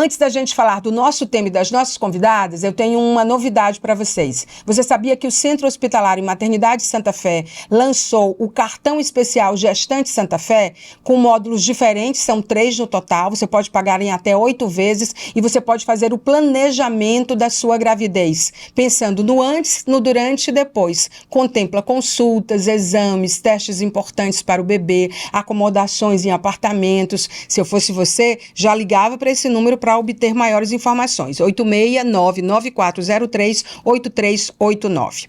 Antes da gente falar do nosso tema e das nossas convidadas, eu tenho uma novidade para vocês. Você sabia que o Centro Hospitalar e Maternidade Santa Fé lançou o cartão especial Gestante Santa Fé, com módulos diferentes, são 3 no total, você pode pagar em até 8 vezes e você pode fazer o planejamento da sua gravidez, pensando no antes, no durante e depois. Contempla consultas, exames, testes importantes para o bebê, acomodações em apartamentos. Se eu fosse você, já ligava para esse número para obter maiores informações. 869-9403-8389.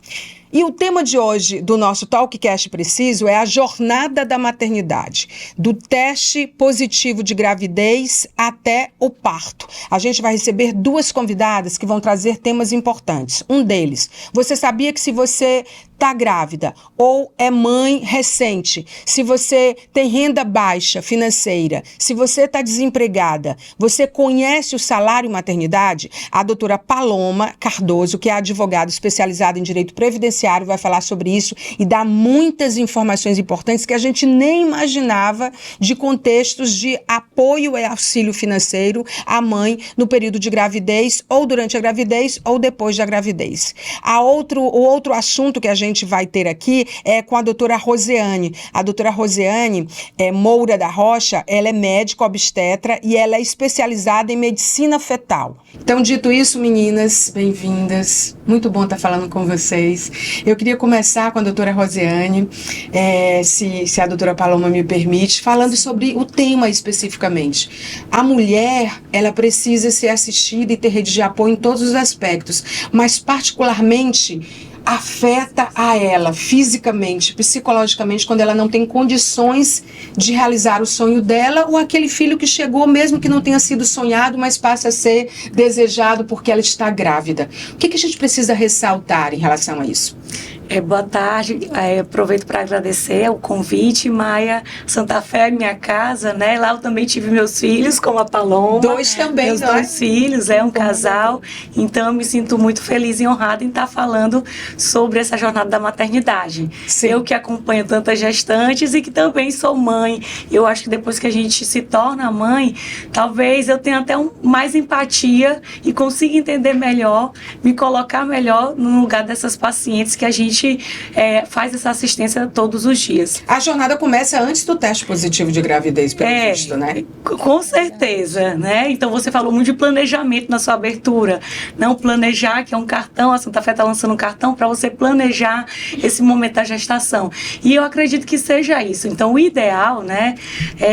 E o tema de hoje do nosso Talkcast Preciso é a jornada da maternidade, do teste positivo de gravidez até o parto. A gente vai receber 2 convidadas que vão trazer temas importantes. Um deles, você sabia que se você está grávida ou é mãe recente, se você tem renda baixa financeira, se você está desempregada, você conhece o salário maternidade? A doutora Paloma Cardoso, que é advogada especializada em direito previdenciário, vai falar sobre isso e dar muitas informações importantes que a gente nem imaginava de contextos de apoio e auxílio financeiro à mãe no período de gravidez ou durante a gravidez ou depois da gravidez. O outro assunto que a gente vai ter aqui é com a doutora Rosiane. A doutora Rosiane Moura da Rocha, ela é médica obstetra e ela é especializada em medicina fetal. Então, dito isso, meninas, bem-vindas. Muito bom estar falando com vocês. Eu queria começar com a doutora Rosiane, se a doutora Paloma me permite, falando sobre o tema especificamente. A mulher, ela precisa ser assistida e ter rede de apoio em todos os aspectos, mas particularmente afeta a ela fisicamente, psicologicamente, quando ela não tem condições de realizar o sonho dela ou aquele filho que chegou, mesmo que não tenha sido sonhado, mas passa a ser desejado porque ela está grávida. O que a gente precisa ressaltar em relação a isso? Boa tarde, aproveito para agradecer o convite. Maia, Santa Fé é minha casa, né? Lá eu também tive meus filhos, como a Paloma. 2 também, meus 2 filhos, um casal. Então eu me sinto muito feliz e honrada em estar falando sobre essa jornada da maternidade. Sim. Eu que acompanho tantas gestantes e que também sou mãe. Eu acho que depois que a gente se torna mãe, talvez eu tenha até mais empatia e consiga entender melhor, me colocar melhor no lugar dessas pacientes que a gente faz essa assistência todos os dias. A jornada começa antes do teste positivo de gravidez, pelo visto, né? Com certeza, né? Então você falou muito de planejamento na sua abertura. Não planejar, que é um cartão, a Santa Fé está lançando um cartão para você planejar esse momento da gestação. E eu acredito que seja isso. Então o ideal, né,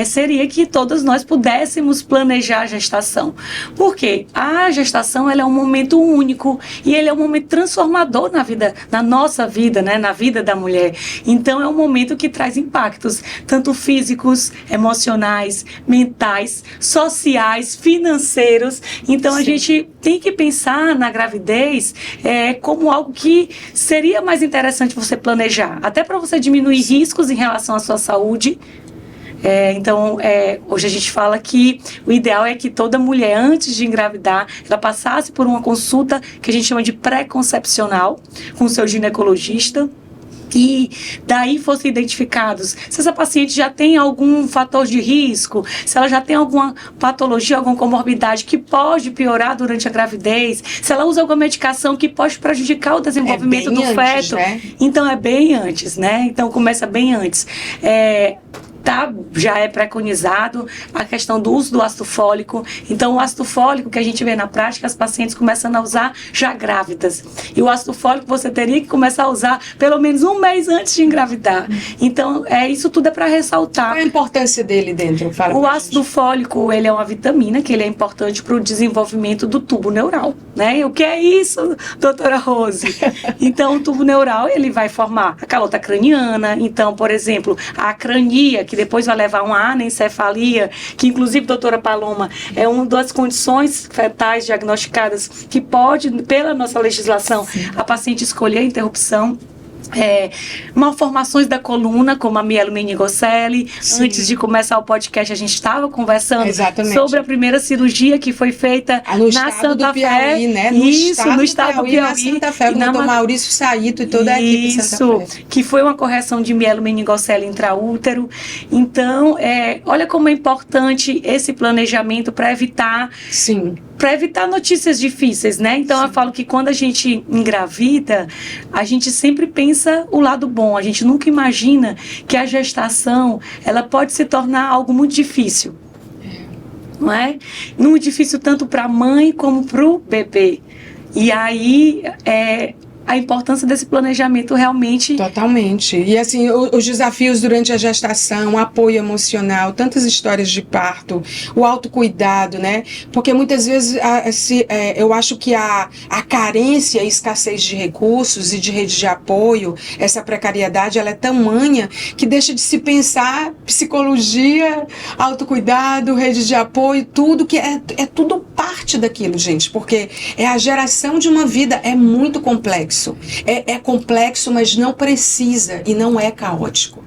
seria que todas nós pudéssemos planejar a gestação. Porque a gestação, ela é um momento único e ele é um momento transformador na nossa vida, né, na vida da mulher. Então é um momento que traz impactos, tanto físicos, emocionais, mentais, sociais, financeiros. Então a gente tem que pensar na gravidez como algo que seria mais interessante você planejar, até para você diminuir riscos em relação à sua saúde. Então, hoje a gente fala que o ideal é que toda mulher, antes de engravidar, ela passasse por uma consulta que a gente chama de pré-concepcional com o seu ginecologista. E daí fossem identificados se essa paciente já tem algum fator de risco, se ela já tem alguma patologia, alguma comorbidade que pode piorar durante a gravidez, se ela usa alguma medicação que pode prejudicar o desenvolvimento do feto. Né? Então é bem antes, né? Então começa bem antes. Já é preconizado a questão do uso do ácido fólico. Então, o ácido fólico que a gente vê na prática, as pacientes começam a usar já grávidas. E o ácido fólico você teria que começar a usar pelo menos 1 mês antes de engravidar. Então, isso tudo é para ressaltar. Qual a importância dele dentro? O ácido fólico, ele é uma vitamina que ele é importante para o desenvolvimento do tubo neural, né? E o que é isso, doutora Rose? Então, o tubo neural, ele vai formar a calota craniana. Então, por exemplo, a acrania, que depois vai levar a uma anencefalia, que inclusive, doutora Paloma, é uma das condições fetais diagnosticadas que pode, pela nossa legislação, a paciente escolher a interrupção. malformações da coluna, como a mielomeningocele. Antes de começar o podcast, a gente estava conversando sobre a primeira cirurgia que foi feita na Santa Fé. Né? No estado do Piauí, na Santa Fé, com o doutor Maurício Saito e toda a equipe de Santa Fé. Que foi uma correção de mielomeningocele intraútero. Então, olha como é importante esse planejamento para evitar... Sim. Para evitar notícias difíceis, né? Então, eu falo que quando a gente engravida, a gente sempre pensa o lado bom. A gente nunca imagina que a gestação, ela pode se tornar algo muito difícil. Não é? Muito difícil tanto para a mãe como para o bebê. E aí, a importância desse planejamento realmente... Totalmente. E assim, os desafios durante a gestação, o apoio emocional, tantas histórias de parto, o autocuidado, né? Porque muitas vezes eu acho que a carência e escassez de recursos e de rede de apoio, essa precariedade, ela é tamanha que deixa de se pensar psicologia, autocuidado, rede de apoio, tudo que é tudo parte daquilo, gente, porque a geração de uma vida é muito complexo. É complexo, mas não precisa e não é caótico.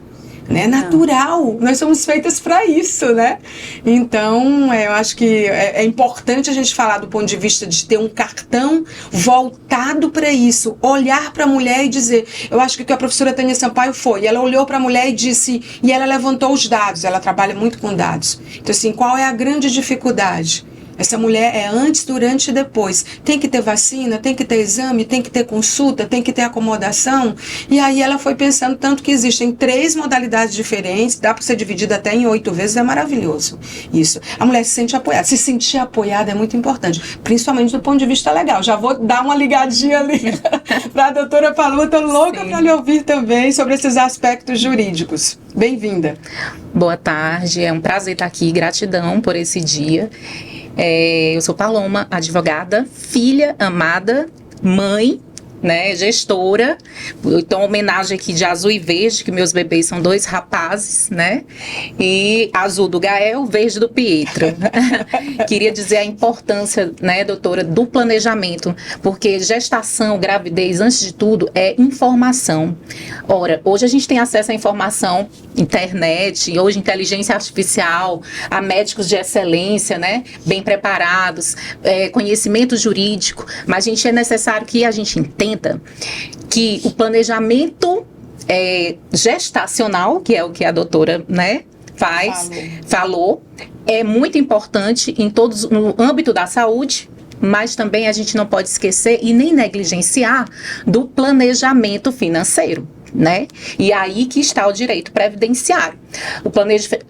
É natural, nós somos feitas para isso, né? Então, eu acho que é importante a gente falar do ponto de vista de ter um cartão voltado para isso, olhar para a mulher e dizer, eu acho que o que a professora Tânia Sampaio foi, ela olhou para a mulher e disse, e ela levantou os dados, ela trabalha muito com dados. Então, assim, qual é a grande dificuldade? Essa mulher é antes, durante e depois. Tem que ter vacina, tem que ter exame, tem que ter consulta, tem que ter acomodação. E aí ela foi pensando tanto que existem 3 modalidades diferentes, dá para ser dividida até em 8 vezes, é maravilhoso isso. A mulher se sente apoiada. Se sentir apoiada é muito importante, principalmente do ponto de vista legal. Já vou dar uma ligadinha ali para a doutora Palu, estou louca para lhe ouvir também sobre esses aspectos jurídicos. Bem-vinda. Boa tarde, é um prazer estar aqui, gratidão por esse dia. Eu sou Paloma, advogada, filha, amada, mãe, né, gestora. Então, homenagem aqui de azul e verde, que meus bebês são 2 rapazes, né? E azul do Gael, verde do Pietro. Queria dizer a importância, né, doutora, do planejamento, porque gestação, gravidez, antes de tudo, é informação. Ora, hoje a gente tem acesso à informação, internet, hoje inteligência artificial, a médicos de excelência, né, bem preparados, conhecimento jurídico, mas a gente é necessário que a gente entenda que o planejamento gestacional, que é o que a doutora, né, falou, é muito importante no âmbito da saúde, mas também a gente não pode esquecer e nem negligenciar do planejamento financeiro, né? E aí que está o direito previdenciário.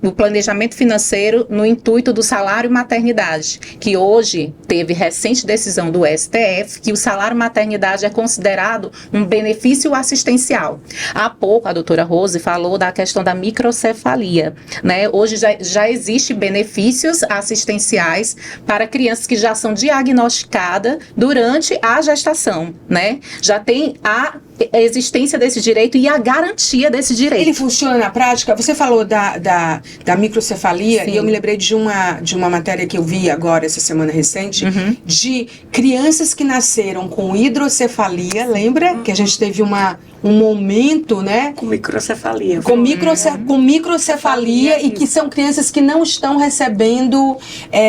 O planejamento financeiro no intuito do salário maternidade, que hoje teve recente decisão do STF que o salário maternidade é considerado um benefício assistencial. Há pouco a doutora Rose falou da questão da microcefalia, né? Hoje já existe benefícios assistenciais para crianças que já são diagnosticadas durante a gestação, né? Já tem a existência desse direito e a garantia desse direito. Ele funciona na prática? Você falou da microcefalia. Sim. E eu me lembrei de uma matéria que eu vi agora, essa semana recente, de crianças que nasceram com hidrocefalia, lembra? Que a gente teve um momento, né? Com microcefalia. Com microcefalia e que são crianças que não estão recebendo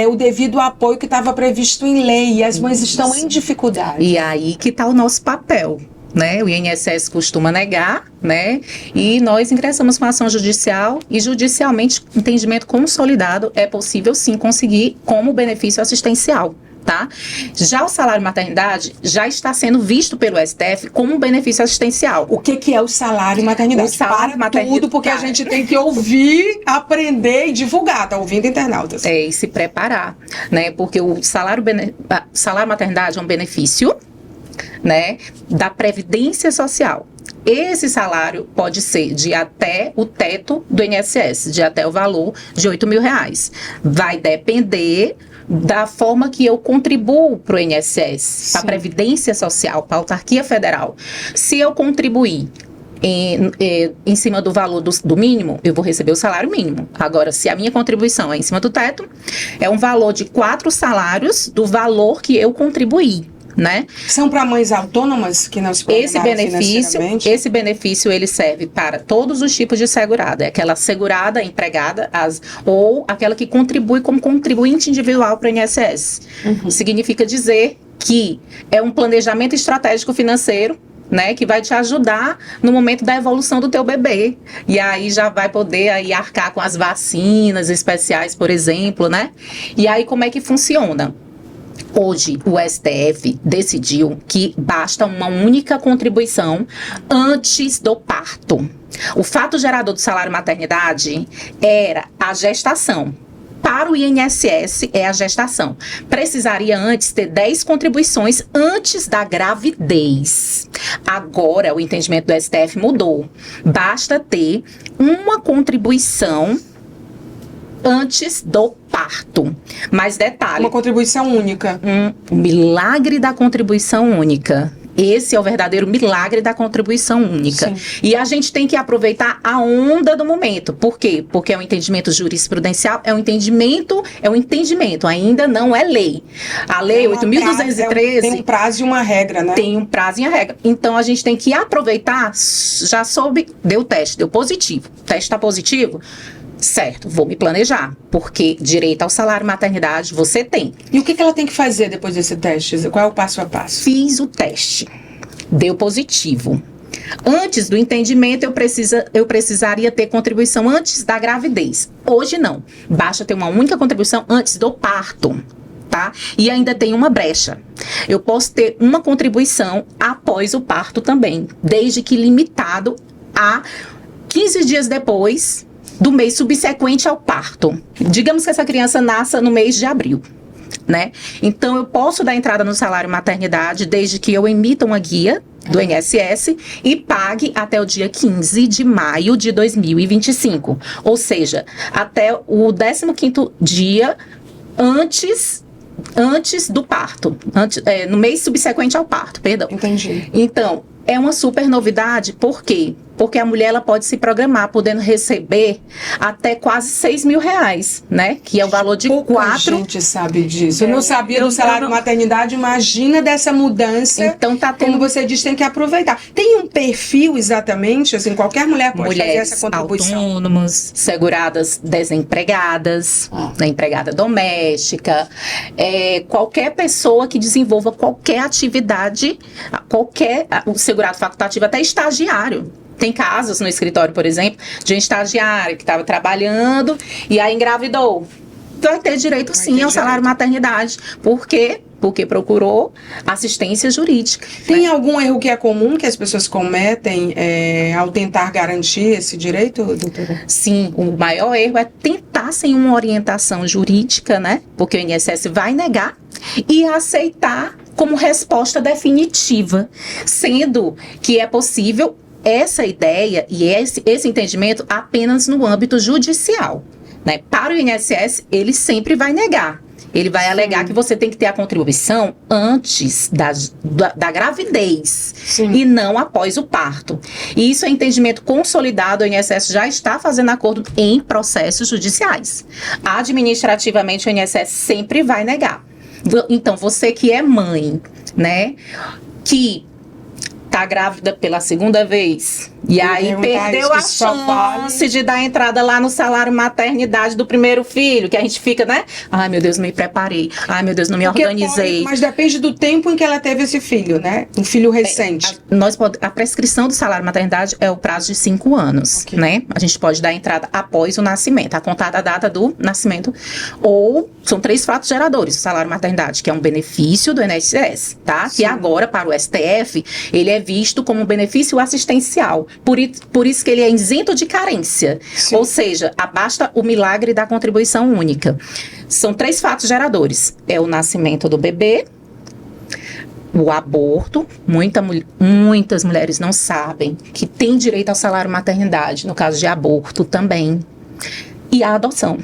o devido apoio que estava previsto em lei, e as mães estão em dificuldade. E aí que está o nosso papel, né? O INSS costuma negar, né? E nós ingressamos com ação judicial e judicialmente, entendimento consolidado, é possível sim conseguir como benefício assistencial, tá? Já o salário maternidade já está sendo visto pelo STF como um benefício assistencial. O que é o salário maternidade? O salário maternidade, tudo, porque a gente tem que ouvir, aprender e divulgar, tá ouvindo, internautas? E se preparar, né? Porque o salário maternidade é um benefício, né, da Previdência Social. Esse salário pode ser de até o teto do INSS, de até o valor de R$8.000. Vai depender da forma que eu contribuo para o INSS, para a Previdência Social, para a autarquia federal. Se eu contribuir em cima do valor do mínimo, eu vou receber o salário mínimo. Agora, se a minha contribuição é em cima do teto, é um valor de 4 salários do valor que eu contribuí. né? São para mães autônomas que não se programaram financeiramente? Esse benefício ele serve para todos os tipos de segurada. É aquela segurada empregada ou aquela que contribui como contribuinte individual para o INSS. Significa dizer que é um planejamento estratégico financeiro, né, que vai te ajudar no momento da evolução do teu bebê. E aí já vai poder aí arcar com as vacinas especiais, por exemplo, né? E aí como é que funciona? Hoje, o STF decidiu que basta uma única contribuição antes do parto. O fato gerador do salário maternidade era a gestação. Para o INSS é a gestação. Precisaria antes ter 10 contribuições antes da gravidez. Agora, o entendimento do STF mudou. Basta ter uma contribuição antes do parto. Mas detalhe... Uma contribuição única. O milagre da contribuição única. Esse é o verdadeiro milagre da contribuição única. Sim. E a gente tem que aproveitar a onda do momento. Por quê? Porque é um entendimento jurisprudencial, é um entendimento, ainda não é lei. A lei 8.213... Tem um prazo e uma regra, né? Tem um prazo e uma regra. Então, a gente tem que aproveitar, já soube, deu teste, deu positivo. O teste está positivo? Certo, vou me planejar, porque direito ao salário maternidade você tem. E o que ela tem que fazer depois desse teste? Qual é o passo a passo? Fiz o teste, deu positivo. Antes do entendimento, eu precisaria ter contribuição antes da gravidez. Hoje não, basta ter uma única contribuição antes do parto. Tá? E ainda tem uma brecha. Eu posso ter uma contribuição após o parto também, desde que limitado a 15 dias depois do mês subsequente ao parto. Digamos que essa criança nasça no mês de abril, né? Então, eu posso dar entrada no salário maternidade desde que eu emita uma guia do INSS e pague até o dia 15 de maio de 2025. Ou seja, até o 15º dia antes do parto. No mês subsequente ao parto, perdão. Entendi. Então, é uma super novidade, por quê? Porque a mulher ela pode se programar, podendo receber até quase R$6.000, né? Que é o valor de Pouca gente sabe disso. Eu não sabia do salário maternidade, imagina dessa mudança. Então tá tendo... Como você disse, tem que aproveitar. Tem um perfil exatamente, assim, qualquer mulher pode fazer essa contribuição. Autônomos, seguradas desempregadas, empregada doméstica, qualquer pessoa que desenvolva qualquer atividade, o segurado facultativo, até estagiário. Tem casos no escritório, por exemplo, de um estagiário que estava trabalhando e aí engravidou. Vai ter direito sim ao salário maternidade. Por quê? Porque procurou assistência jurídica. Tem algum erro que é comum que as pessoas cometem ao tentar garantir esse direito, doutora? Sim, o maior erro é tentar sem uma orientação jurídica, né? Porque o INSS vai negar e aceitar como resposta definitiva, sendo que é possível essa ideia e esse entendimento apenas no âmbito judicial, né? Para o INSS, ele sempre vai negar. Ele vai alegar que você tem que ter a contribuição antes da gravidez. Sim. E não após o parto. E isso é entendimento consolidado, o INSS já está fazendo acordo em processos judiciais. Administrativamente, o INSS sempre vai negar. Então, você que é mãe, né, que tá grávida pela segunda vez e aí perdeu a chance de dar entrada lá no salário maternidade do primeiro filho, que a gente fica, né? Ai, meu Deus, não me preparei. Ai, meu Deus, não me organizei. Mas depende do tempo em que ela teve esse filho, né? Um filho recente. A prescrição do salário maternidade é o prazo de 5 anos, né? A gente pode dar entrada após o nascimento, a contar da data do nascimento, ou são 3 fatos geradores do salário maternidade, que é um benefício do INSS, tá? Sim. Que agora, para o STF, ele é visto como um benefício assistencial. Por isso que ele é isento de carência. Sim. Ou seja, basta o milagre da contribuição única. São 3 fatos geradores. É o nascimento do bebê, o aborto. Muitas mulheres não sabem que tem direito ao salário maternidade, no caso de aborto também. E a adoção.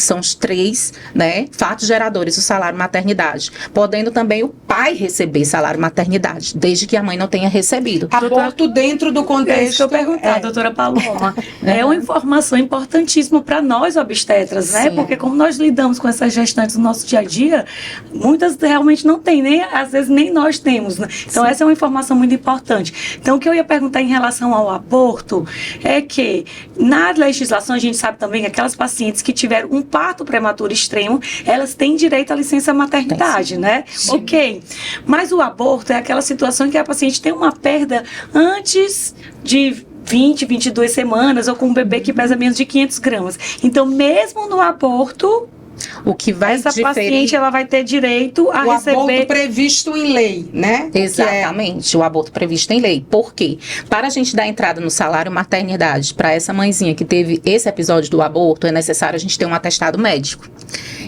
que são os 3, né, fatos geradores do salário maternidade, podendo também o pai receber salário maternidade, desde que a mãe não tenha recebido. Aborto dentro do contexto. É isso que eu perguntar, doutora Paloma. É uma informação importantíssima para nós obstetras, né? Sim. Porque como nós lidamos com essas gestantes no nosso dia a dia, muitas realmente não têm, nem às vezes nem nós temos, né? Então essa é uma informação muito importante. Então o que eu ia perguntar em relação ao aborto é que na legislação a gente sabe também que aquelas pacientes que tiveram um parto prematuro extremo, elas têm direito à licença maternidade, né? Sim. Ok. Mas o aborto é aquela situação em que a paciente tem uma perda antes de 20, 22 semanas, ou com um bebê que pesa menos de 500 gramas. Então, mesmo no aborto, O que vai essa diferir... paciente ela vai ter direito a O receber... aborto previsto em lei, né? Exatamente, o aborto previsto em lei. Por quê? Para a gente dar entrada no salário maternidade para essa mãezinha que teve esse episódio do aborto, é necessário a gente ter um atestado médico.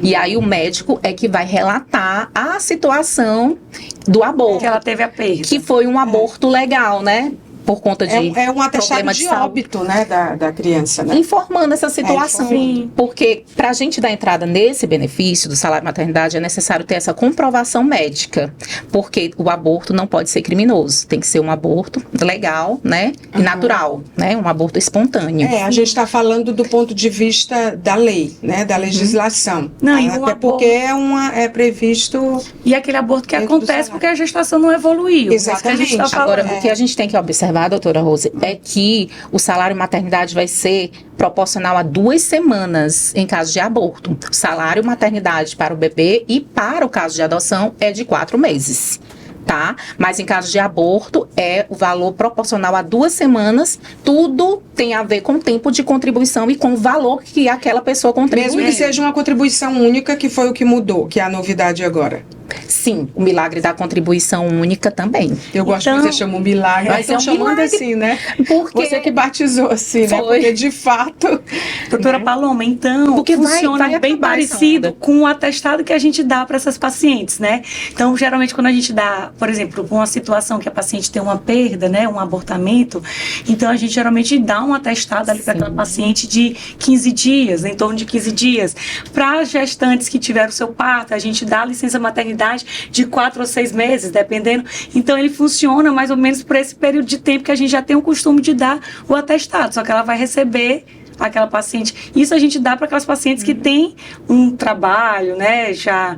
E aí o médico é que vai relatar a situação do aborto, que ela teve a perda. que foi um aborto legal, né? Por conta de É um atestado problema de saúde. óbito, né, da criança, né? Informando essa situação. Sim. Porque para a gente dar entrada nesse benefício do salário maternidade é necessário ter essa comprovação médica. Porque o aborto não pode ser criminoso. Tem que ser um aborto legal, né? E natural, né? Um aborto espontâneo. A gente está falando do ponto de vista da lei, né, da legislação. Não, e Até o porque é previsto. E aquele aborto que Dentro do acontece salário. porque a gestação não evoluiu. Exatamente. É isso que a gente tá falando. Agora, o que a gente tem que observar, doutora Rose, é que o salário maternidade vai ser proporcional a 2 semanas em caso de aborto. O salário maternidade para o bebê e para o caso de adoção é de 4 meses. Tá? Mas em caso de aborto é o valor proporcional a 2 semanas. Tudo tem a ver com o tempo de contribuição e com o valor que aquela pessoa contribui. Mesmo que seja uma contribuição única, que foi o que mudou, que é a novidade agora. Sim, o milagre da contribuição única também. Eu gosto Então, que você chama um milagre. mas Estão é um chamando milagre. assim, né? Porque Você que batizou assim, né? Foi. Porque de fato. Doutora Paloma, então, Porque funciona vai bem acabar essa parecido onda. com o atestado que a gente dá para essas pacientes, né? Então, geralmente, quando a gente dá, por exemplo, uma situação que a paciente tem uma perda, né, um abortamento, então a gente geralmente dá um atestado ali para aquela paciente de 15 dias, em torno de 15 dias. Para gestantes que tiveram o seu parto, a gente dá a licença maternidade de 4 ou 6 meses, dependendo. Então, ele funciona mais ou menos por esse período de tempo que a gente já tem o costume de dar o atestado, só que ela vai receber aquela paciente. Isso a gente dá para aquelas pacientes que têm um trabalho, né, já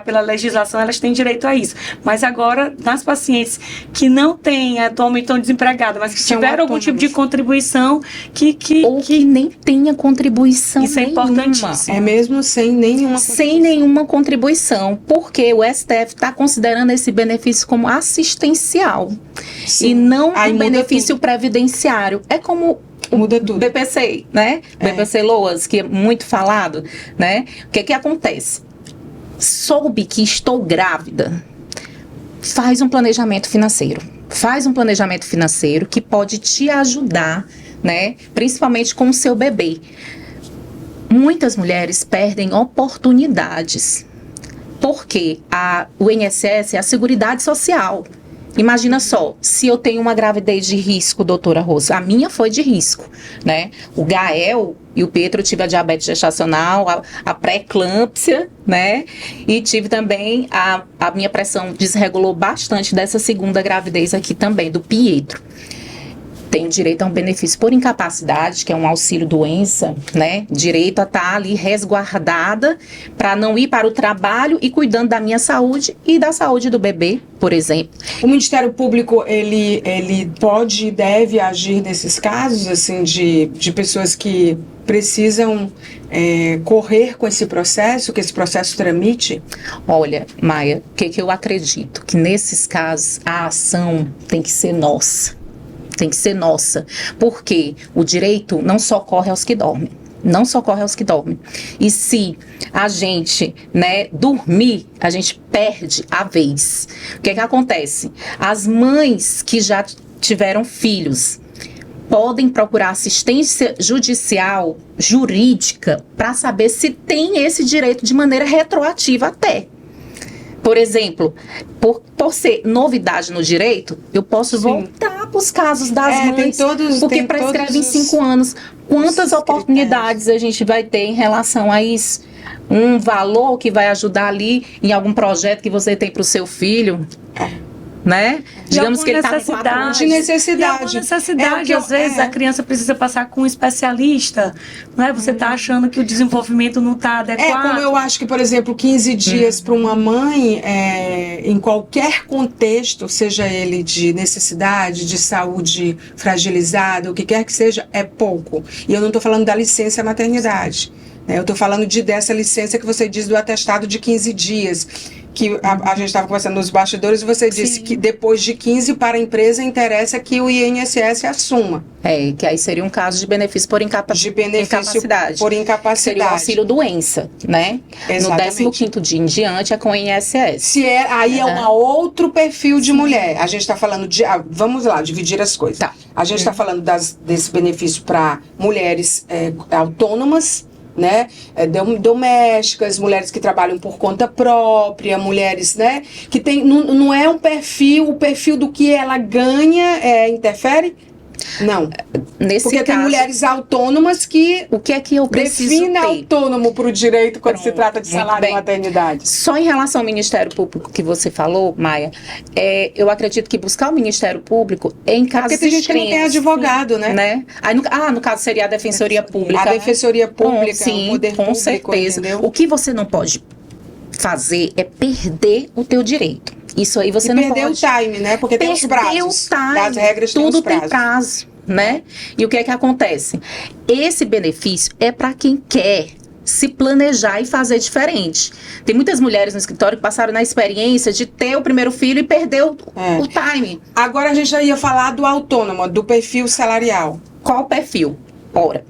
pela legislação elas têm direito a isso. Mas agora, nas pacientes que não têm, atualmente estão desempregadas, mas que São tiveram algum tipo de autônomas. contribuição, ou que nem tenha contribuição isso é nenhuma. importantíssimo. É mesmo sem nenhuma. Sem nenhuma contribuição, porque o STF está considerando esse benefício como assistencial Sim. e não Aí um muda benefício previdenciário. É como Muda tudo. BPC, né? BPC Loas, que é muito falado, né? O que acontece? Soube que estou grávida, faz um planejamento financeiro. Faz um planejamento financeiro que pode te ajudar, né? Principalmente com o seu bebê. Muitas mulheres perdem oportunidades, porque o INSS é a Seguridade Social. Imagina só, se eu tenho uma gravidez de risco, doutora Rosa, a minha foi de risco, né? O Gael e o Pedro, eu tive a diabetes gestacional, a pré-eclâmpsia, né? E tive também, a minha pressão desregulou bastante dessa segunda gravidez aqui também, do Pietro. Tenho direito a um benefício por incapacidade, que é um auxílio doença, né? Direito a estar ali resguardada para não ir para o trabalho e cuidando da minha saúde e da saúde do bebê, por exemplo. O Ministério Público, ele pode e deve agir nesses casos, assim, de pessoas que precisam correr com esse processo, que esse processo tramite? Olha, Maia, o que eu acredito? Que nesses casos a ação tem que ser nossa. Tem que ser nossa, porque o direito não socorre aos que dormem. Não socorre aos que dormem. E se a gente, né, dormir, a gente perde a vez. O que acontece? As mães que já tiveram filhos podem procurar assistência judicial, jurídica, para saber se tem esse direito de maneira retroativa até. Por exemplo, por ser novidade no direito, eu posso voltar para os casos das mães, porque prescreve em 5 anos. Quantas oportunidades a gente vai ter em relação a isso? Um valor que vai ajudar ali em algum projeto que você tem para o seu filho, né? Digamos que ele está com 4 anos. De necessidade. Às vezes a criança precisa passar com um especialista, não é? Você está achando que o desenvolvimento não está adequado. Como eu acho que, por exemplo, 15 dias para uma mãe, em qualquer contexto, seja ele de necessidade, de saúde fragilizada, o que quer que seja, é pouco. E eu não estou falando da licença maternidade. Eu estou falando dessa licença que você diz do atestado de 15 dias, que a gente estava conversando nos bastidores, e você disse que depois de 15 para a empresa interessa que o INSS assuma. Que aí seria um caso de benefício por incapacidade. Por incapacidade. Seria o auxílio doença, né? Exatamente. No 15º dia em diante é com o INSS. Aí é um outro perfil de mulher. A gente está falando de... vamos lá, dividir as coisas. Tá. A gente está falando desse benefício para mulheres autônomas, né, domésticas, mulheres que trabalham por conta própria, mulheres, né, que tem, não é o perfil do que ela ganha interfere? Não. Porque tem mulheres autônomas que... O que é que eu preciso define ter? Autônomo para o direito quando se trata de salário e maternidade. Só em relação ao Ministério Público que você falou, Maia, eu acredito que buscar o Ministério Público em casos porque tem gente que não tem advogado, né? Aí, no caso seria a Defensoria Pública. A Defensoria Pública, sim, o poder com público, certeza. Entendeu? O que você não pode fazer é perder o teu direito. Isso aí você não pode. Perder o time, né? Porque tem os prazos. O time, das regras tudo tem os tem prazo, né? E o que é que acontece? Esse benefício é para quem quer se planejar e fazer diferente. Tem muitas mulheres no escritório que passaram na experiência de ter o primeiro filho e perdeu o time. Agora a gente já ia falar do autônomo, do perfil salarial. Qual o perfil? Ora,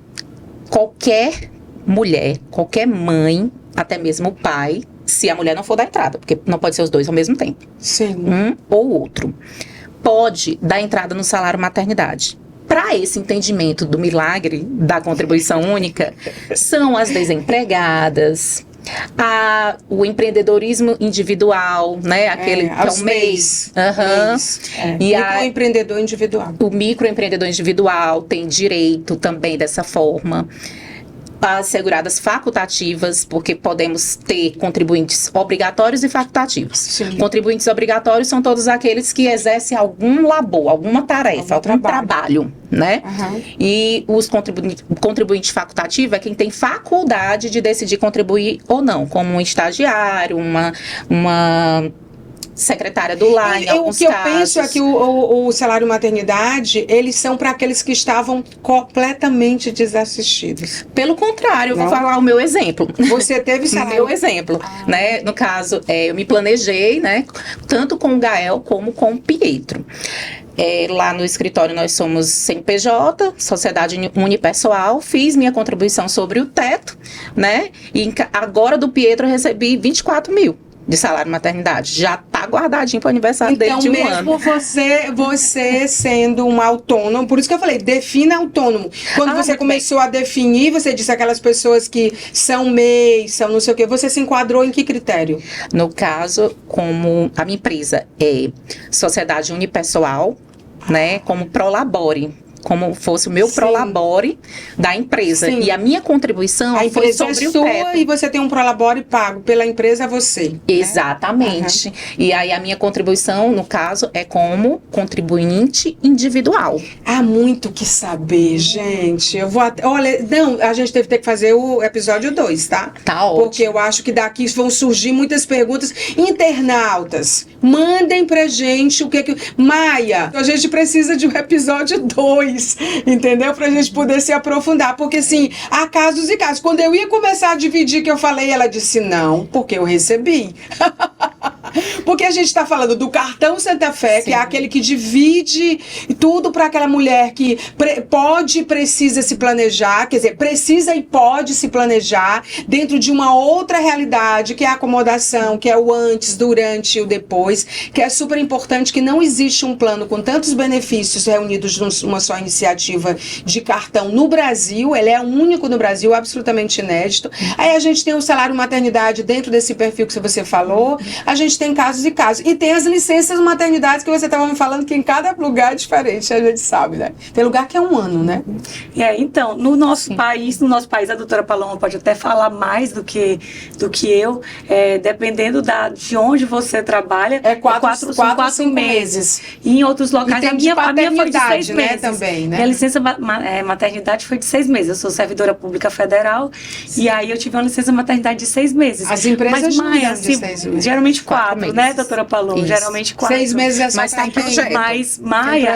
qualquer mulher, qualquer mãe, até mesmo o pai, se a mulher não for da entrada, porque não pode ser os dois ao mesmo tempo. Sim. Um ou outro. Pode dar entrada no salário maternidade. Para esse entendimento do milagre da contribuição única, são as desempregadas, o empreendedorismo individual, né? Aquele que é o MEIs. E microempreendedor individual. O microempreendedor individual tem direito também dessa forma. As seguradas facultativas, porque podemos ter contribuintes obrigatórios e facultativos. Sim. Contribuintes obrigatórios são todos aqueles que exercem algum labor, alguma tarefa, algum trabalho, né? E os contribuintes facultativos é quem tem faculdade de decidir contribuir ou não, como um estagiário, uma secretária do lar, em alguns casos. O que eu penso é que o salário maternidade, eles são para aqueles que estavam completamente desassistidos. Pelo contrário, eu vou falar o meu exemplo. Você teve salário? Meu exemplo, né? No caso, eu me planejei, né? Tanto com o Gael como com o Pietro. Lá no escritório nós somos CNPJ, Sociedade Unipessoal, fiz minha contribuição sobre o teto, né? E agora do Pietro eu recebi 24 mil. De salário maternidade. Já tá guardadinho para o aniversário dele de um ano. Então, mesmo você sendo um autônomo, por isso que eu falei, defina autônomo. Quando você começou a definir, você disse aquelas pessoas que são MEI, são não sei o quê, você se enquadrou em que critério? No caso, como a minha empresa é sociedade unipessoal, né, como Prolabore. Como fosse o meu Prolabore da empresa. Sim. E a minha contribuição foi sobre o teto. A empresa é sua e você tem um Prolabore pago pela empresa, você. Exatamente. Né? E aí a minha contribuição, no caso, é como contribuinte individual. Há muito que saber, gente. Eu vou olha, não, a gente deve ter que fazer o episódio 2, tá? Tá ótimo. Porque eu acho que daqui vão surgir muitas perguntas. Internautas, mandem pra gente o que... Maia, a gente precisa de um episódio 2. Entendeu? Pra gente poder se aprofundar. Porque, assim, há casos e casos. Quando eu ia começar a dividir, que eu falei, ela disse não, porque eu recebi. Porque a gente tá falando do cartão Santa Fé, que é aquele que divide tudo para aquela mulher que pode e precisa se planejar, quer dizer, precisa e pode se planejar dentro de uma outra realidade, que é a acomodação, que é o antes, durante e o depois, que é super importante, que não existe um plano com tantos benefícios reunidos numa só iniciativa de cartão no Brasil. Ele é único no Brasil, absolutamente inédito. Aí a gente tem o salário maternidade dentro desse perfil que você falou. A gente tem casos casos e casos. E tem as licenças maternidades que você estava me falando que em cada lugar é diferente, a gente sabe, né? Tem lugar que é 1 ano, né? Então, no nosso país, a doutora Paloma pode até falar mais do que eu, dependendo de onde você trabalha, são 4 meses. E em outros locais, a minha foi de 6 né, meses. também, né? Minha licença maternidade foi de 6 meses. Eu sou servidora pública federal, e aí eu tive uma licença maternidade de 6 meses. As empresas não dão de 6 meses. Geralmente 4, né, doutora Paloma? Isso. Geralmente 4. 6 meses é só Mas tem projeto. Mas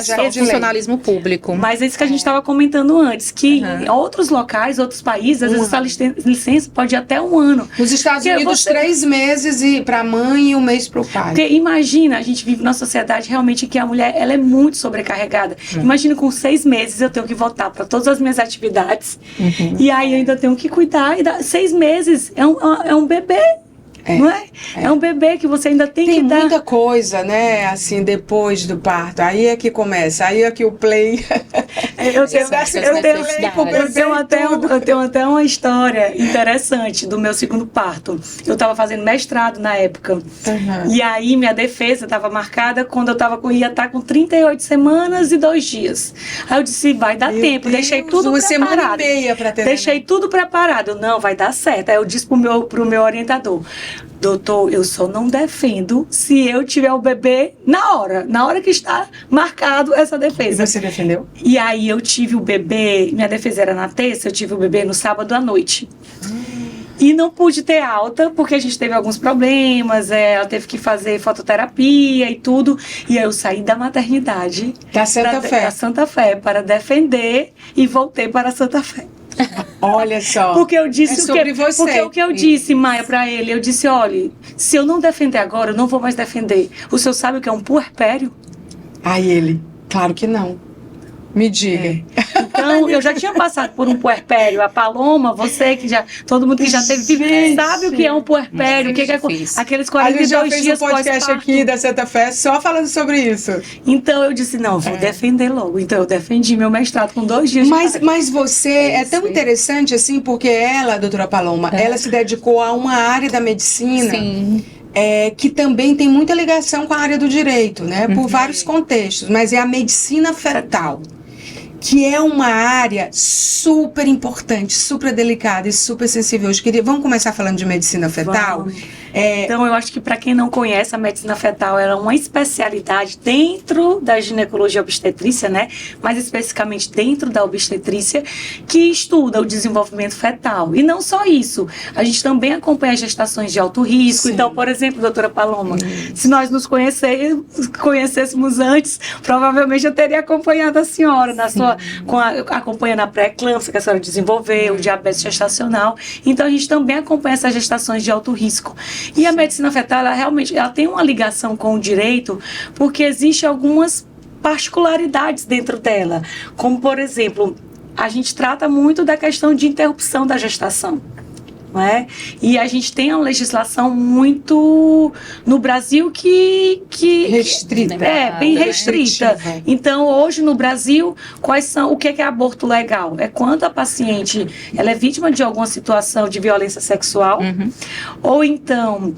É funcionalismo público. Mas é isso que a gente estava comentando antes, que em outros locais, outros países, às vezes essa licença pode ir até 1 ano. Nos Estados Porque Unidos, 3 meses para a mãe e 1 mês para o pai. Porque imagina, a gente vive numa sociedade realmente que a mulher ela é muito sobrecarregada. Imagina, com 6 meses eu tenho que voltar para todas as minhas atividades. E aí eu ainda tenho que cuidar. E 6 meses é um bebê. Não é? É um bebê que você ainda tem que dar. Tem muita coisa, né? Assim, depois do parto. Aí é que começa. Aí é que o play. Eu tenho até uma história interessante do meu 2º parto. Eu estava fazendo mestrado na época. E aí minha defesa estava marcada quando eu ia estar com 38 semanas e 2 dias. Aí eu disse, vai dar tempo. Deus, deixei tudo 1 preparado. semana e meia para ter. Deixei tudo preparado. Não, vai dar certo. Aí eu disse pro meu orientador: doutor, eu só não defendo se eu tiver o bebê na hora que está marcado essa defesa. E você defendeu? E aí eu tive o bebê, minha defesa era na terça, eu tive o bebê no sábado à noite. E não pude ter alta, porque a gente teve alguns problemas, ela teve que fazer fototerapia e tudo. E aí eu saí da maternidade. Da Santa Fé, para defender, e voltei para a Santa Fé. Olha só. Porque eu disse você. O que eu disse, Maia, para ele, eu disse, olha, se eu não defender agora, eu não vou mais defender. O senhor sabe o que é um puerpério? Aí ele, claro que não. Me diga. Então, eu já tinha passado por um puerpério. A Paloma, você que já... Todo mundo que já teve filho sabe o que é um puerpério. O que é aqueles 42 dias pós-parto. A gente já fez um podcast aqui da Santa Fé só falando sobre isso. Então, eu disse, não, vou defender logo. Então, eu defendi meu mestrado com 2 dias Mas você é tão interessante assim, porque ela, doutora Paloma, ela se dedicou a uma área da medicina... Sim. Que também tem muita ligação com a área do direito, né? Por vários contextos, mas é a medicina fetal, que é uma área super importante, super delicada e super sensível. Vamos começar falando de medicina fetal? Então, eu acho que para quem não conhece, a medicina fetal ela é uma especialidade dentro da ginecologia obstetrícia, né? Mais especificamente dentro da obstetrícia, que estuda o desenvolvimento fetal. E não só isso, a gente também acompanha gestações de alto risco. Sim. Então, por exemplo, doutora Paloma, se nós nos conhecêssemos antes, provavelmente eu teria acompanhado a senhora na sua, acompanhando a pré-eclâmpsia que a senhora desenvolveu, o diabetes gestacional. Então, a gente também acompanha essas gestações de alto risco. E a medicina fetal, ela realmente tem uma ligação com o direito, porque existem algumas particularidades dentro dela. Como, por exemplo, a gente trata muito da questão de interrupção da gestação. Não é? E a gente tem uma legislação muito no Brasil que restrita. Bem restrita. Então, hoje no Brasil, o que é aborto legal? É quando a paciente ela é vítima de alguma situação de violência sexual, ou então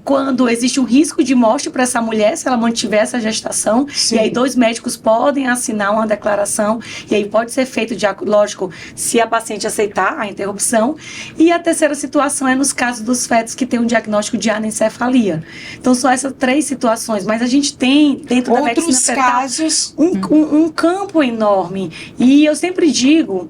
quando existe um risco de morte para essa mulher, se ela mantiver essa gestação. Sim. E aí 2 médicos podem assinar uma declaração, e aí pode ser feito, lógico, se a paciente aceitar a interrupção. E a terceira situação é nos casos dos fetos que tem um diagnóstico de anencefalia. Então são essas 3 situações, mas a gente tem dentro da medicina fetal casos um campo enorme. E eu sempre digo,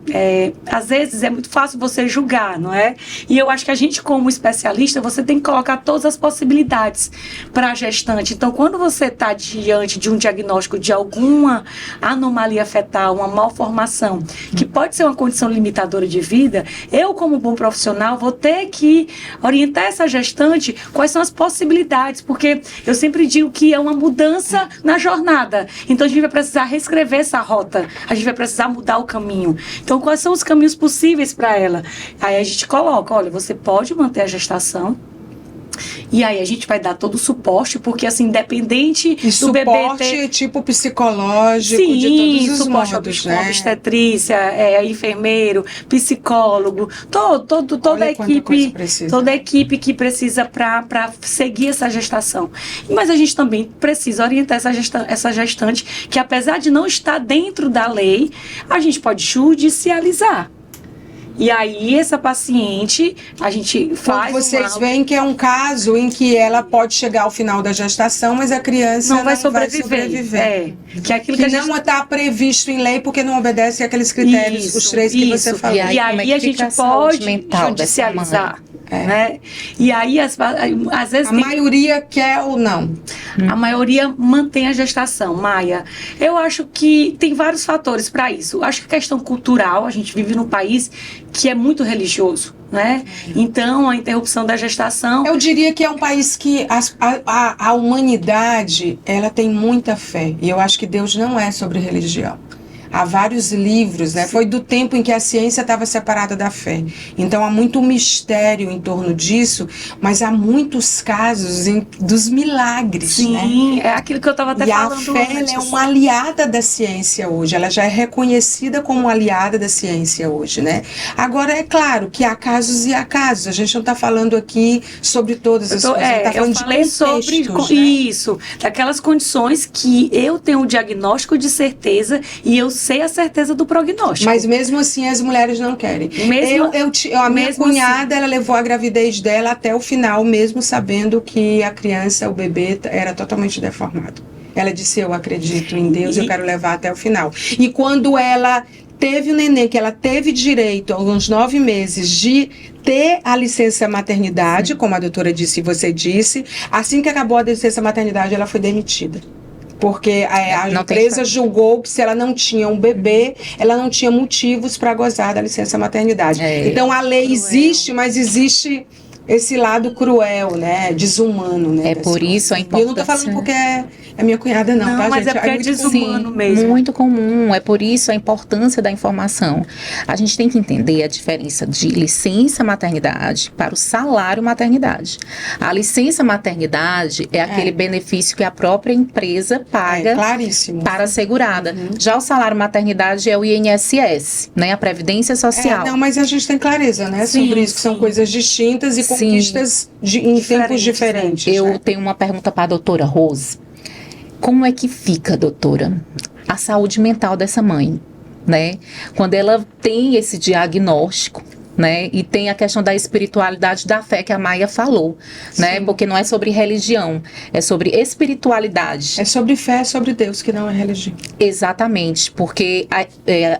às vezes é muito fácil você julgar, não é? E eu acho que a gente, como especialista, você tem que colocar todas as possibilidades para a gestante. Então, quando você está diante de um diagnóstico de alguma anomalia fetal, uma malformação, que pode ser uma condição limitadora de vida, eu, como bom profissional, vou ter que orientar essa gestante quais são as possibilidades, porque eu sempre digo que é uma mudança na jornada. Então, a gente vai precisar reescrever essa rota, a gente vai precisar mudar o caminho. Então, quais são os caminhos possíveis para ela? Aí a gente coloca, olha, você pode manter a gestação, E aí a gente vai dar todo o suporte, porque assim, independente E do bebê suporte ter... tipo psicológico Sim, de todos os suporte modos, com né? obstetrícia, enfermeiro, psicólogo, toda a Olha quanta coisa equipe, precisa. toda a equipe que precisa para seguir essa gestação. Mas a gente também precisa orientar essa gestante, que apesar de não estar dentro da lei, a gente pode judicializar. E aí, essa paciente, a gente faz. Quando vocês veem que é um caso em que ela pode chegar ao final da gestação, mas a criança não vai sobreviver. Que é aquilo que a gente não está previsto em lei porque não obedece àqueles critérios, os 3 que você falou. E aí a gente pode judicializar. Né? E aí, às vezes. A maioria quer ou não? A maioria mantém a gestação, Maia. Eu acho que tem vários fatores para isso. Acho que a questão cultural, a gente vive num país que é muito religioso, né? Então, a interrupção da gestação... Eu diria que é um país que a humanidade, ela tem muita fé. E eu acho que Deus não é sobre religião. Há vários livros, né? Foi do tempo em que a ciência estava separada da fé. Então há muito mistério em torno disso, mas há muitos casos dos milagres, né? Sim, é aquilo que eu estava até falando antes. E a fé, ela é uma aliada da ciência hoje. Ela já é reconhecida como aliada da ciência hoje, né? Agora, é claro que há casos e há casos. A gente não está falando aqui sobre todas as coisas. A gente tá falando eu falei sobre né? Isso, daquelas condições que eu tenho o diagnóstico de certeza e eu sei a certeza do prognóstico. Mas mesmo assim as mulheres não querem. A minha cunhada, ela levou a gravidez dela até o final, mesmo sabendo que a criança, o bebê, era totalmente deformado. Ela disse, eu acredito em Deus, eu quero levar até o final. E quando ela teve o neném, que ela teve direito a uns 9 meses de ter a licença maternidade, como a doutora disse e você disse, assim que acabou a licença maternidade, ela foi demitida. Porque a empresa julgou que se ela não tinha um bebê, ela não tinha motivos para gozar da licença maternidade. Então a lei existe, mas existe esse lado cruel, né? Desumano, né? É por isso a importância... E eu não tô falando porque é minha cunhada, não, tá, mas gente? é porque é desumano mesmo. Muito comum. É por isso a importância da informação. A gente tem que entender a diferença de licença maternidade para o salário maternidade. A licença maternidade é aquele benefício que a própria empresa paga para a segurada. Já o salário maternidade é o INSS, né? A Previdência Social. Não, mas a gente tem clareza, né? Sobre isso, que são coisas distintas e conquistas em tempos diferentes. Eu tenho uma pergunta para a doutora Rose. Como é que fica, doutora, a saúde mental dessa mãe, né? Quando ela tem esse diagnóstico, né? E tem a questão da espiritualidade da fé que a Maia falou, né? Porque não é sobre religião, é sobre espiritualidade. É sobre fé, é sobre Deus, que não é religião. Exatamente, porque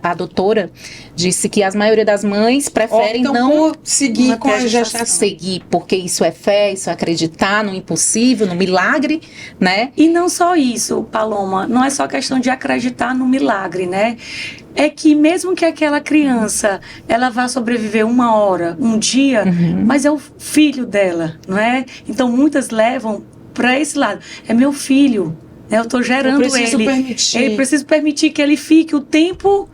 a doutora disse que a maioria das mães preferem não seguir com a gestação. Seguir, porque isso é fé, isso é acreditar no impossível, no milagre, né? E não só isso, Paloma, não é só questão de acreditar no milagre, né? É que mesmo que aquela criança, ela vá sobreviver 1 hora, um dia, mas é o filho dela, não é? Então muitas levam para esse lado. É meu filho, né? Eu estou gerando ele. Eu preciso permitir que ele fique o tempo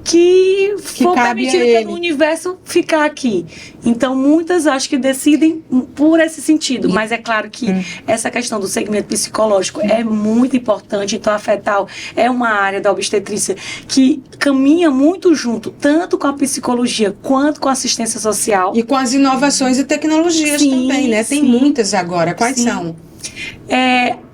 que for permitido pelo universo ficar aqui. Então, muitas acho que decidem por esse sentido. Mas é claro que essa questão do segmento psicológico é muito importante. Então, a fetal é uma área da obstetrícia que caminha muito junto, tanto com a psicologia quanto com a assistência social. E com as inovações e tecnologias também, né? Tem muitas agora. Quais são?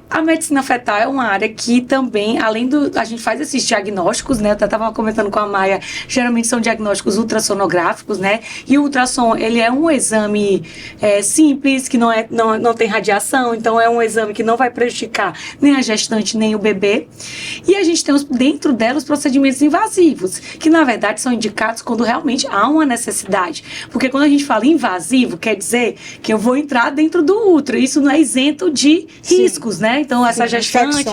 A medicina fetal é uma área que também, além a gente faz esses diagnósticos, né? Eu estava comentando com a Maia, geralmente são diagnósticos ultrassonográficos, né? E o ultrassom, ele é um exame simples, que não tem radiação, então é um exame que não vai prejudicar nem a gestante, nem o bebê. E a gente tem dentro dela os procedimentos invasivos, que na verdade são indicados quando realmente há uma necessidade. Porque quando a gente fala invasivo, quer dizer que eu vou entrar dentro do útero, isso não é isento de riscos, né? Então, essa gestante,